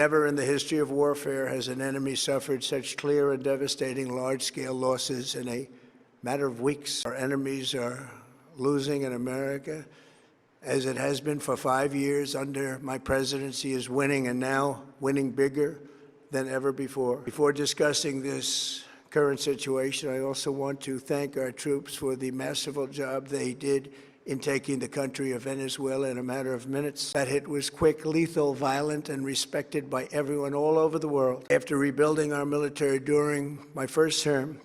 Never in the history of warfare has an enemy suffered such clear and devastating large-scale losses in a matter of weeks. Our enemies are losing in America, as it has been for 5 years under my presidency, is winning, and now winning bigger than ever before. Before discussing this current situation, I also want to thank our troops for the masterful job they did in taking the country of Venezuela in a matter of minutes. That hit was quick, lethal, violent, and respected by everyone all over the world. After rebuilding our military during my first term,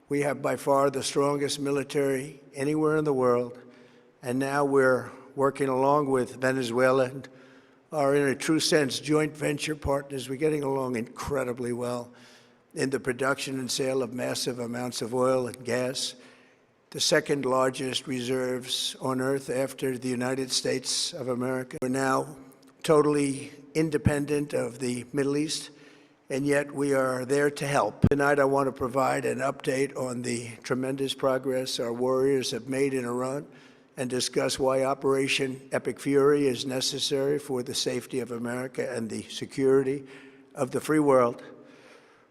we have by far the strongest military anywhere in the world, and now we're working along with Venezuela and are, in a true sense, joint venture partners. We're getting along incredibly well in the production and sale of massive amounts of oil and gas, the second largest reserves on Earth after the United States of America. We're now totally independent of the Middle East, and yet we are there to help. Tonight, I want to provide an update on the tremendous progress our warriors have made in Iran and discuss why Operation Epic Fury is necessary for the safety of America and the security of the free world.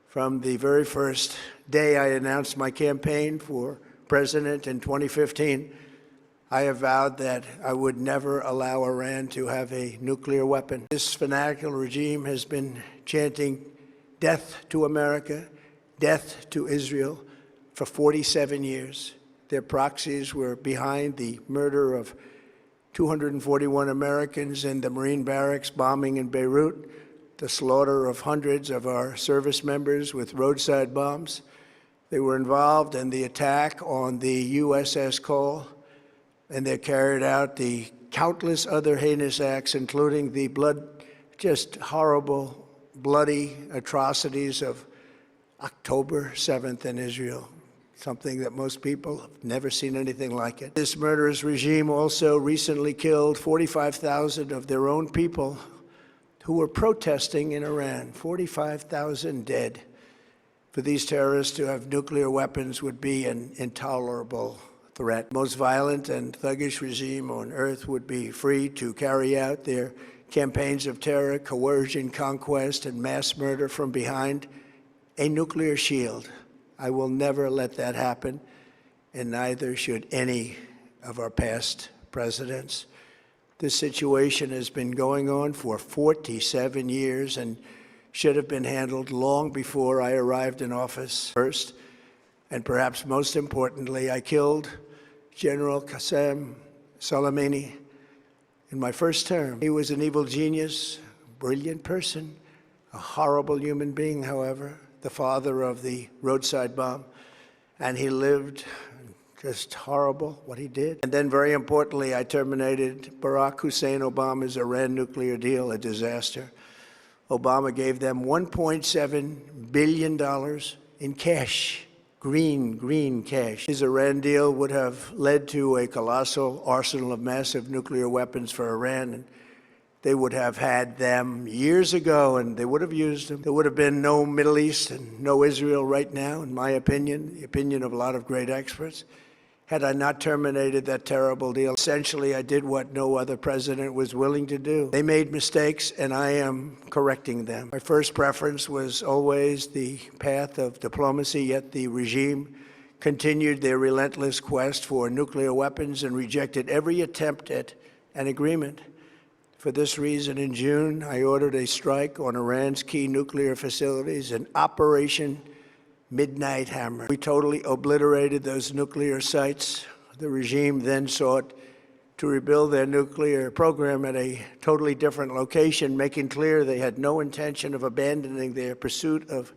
From the very first day I announced my campaign for president in 2015, I have vowed that I would never allow Iran to have a nuclear weapon. This fanatical regime has been chanting death to America, death to Israel for 47 years. Their proxies were behind the murder of 241 Americans in the Marine barracks bombing in Beirut, the slaughter of hundreds of our service members with roadside bombs. They were involved in the attack on the USS Cole, and they carried out the countless other heinous acts, including the just horrible, bloody atrocities of October 7th in Israel, something that most people have never seen anything like it. This murderous regime also recently killed 45,000 of their own people who were protesting in Iran. 45,000 dead. For these terrorists to have nuclear weapons would be an intolerable threat. The most violent and thuggish regime on earth would be free to carry out their campaigns of terror, coercion, conquest, and mass murder from behind a nuclear shield. I will never let that happen, and neither should any of our past presidents. This situation has been going on for 47 years and should have been handled long before I arrived in office. First, and perhaps most importantly, I killed General Qasem Soleimani in my first term. He was an evil genius, brilliant person, a horrible human being, however, the father of the roadside bomb, and he lived just horrible what he did. And then, very importantly, I terminated Barack Hussein Obama's Iran nuclear deal, a disaster. Obama gave them $1.7 billion in cash, green cash. His Iran deal would have led to a colossal arsenal of massive nuclear weapons for Iran, and they would have had them years ago, and they would have used them. There would have been no Middle East and no Israel right now, in my opinion, the opinion of a lot of great experts, had I not terminated that terrible deal. Essentially, I did what no other president was willing to do. They made mistakes, and I am correcting them. My first preference was always the path of diplomacy, yet the regime continued their relentless quest for nuclear weapons and rejected every attempt at an agreement. For this reason, in June, I ordered a strike on Iran's key nuclear facilities, an Operation Midnight Hammer. We totally obliterated those nuclear sites. The regime then sought to rebuild their nuclear program at a totally different location, making clear they had no intention of abandoning their pursuit of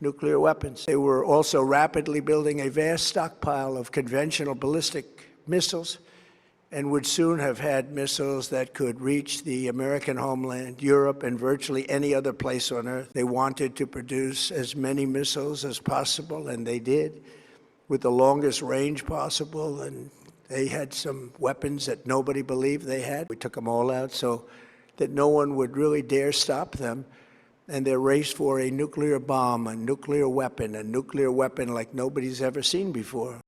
nuclear weapons. They were also rapidly building a vast stockpile of conventional ballistic missiles and would soon have had missiles that could reach the American homeland, Europe, and virtually any other place on Earth. They wanted to produce as many missiles as possible, and they did, with the longest range possible, and they had some weapons that nobody believed they had. We took them all out so that no one would really dare stop them, and their race for a nuclear bomb, a nuclear weapon like nobody's ever seen before.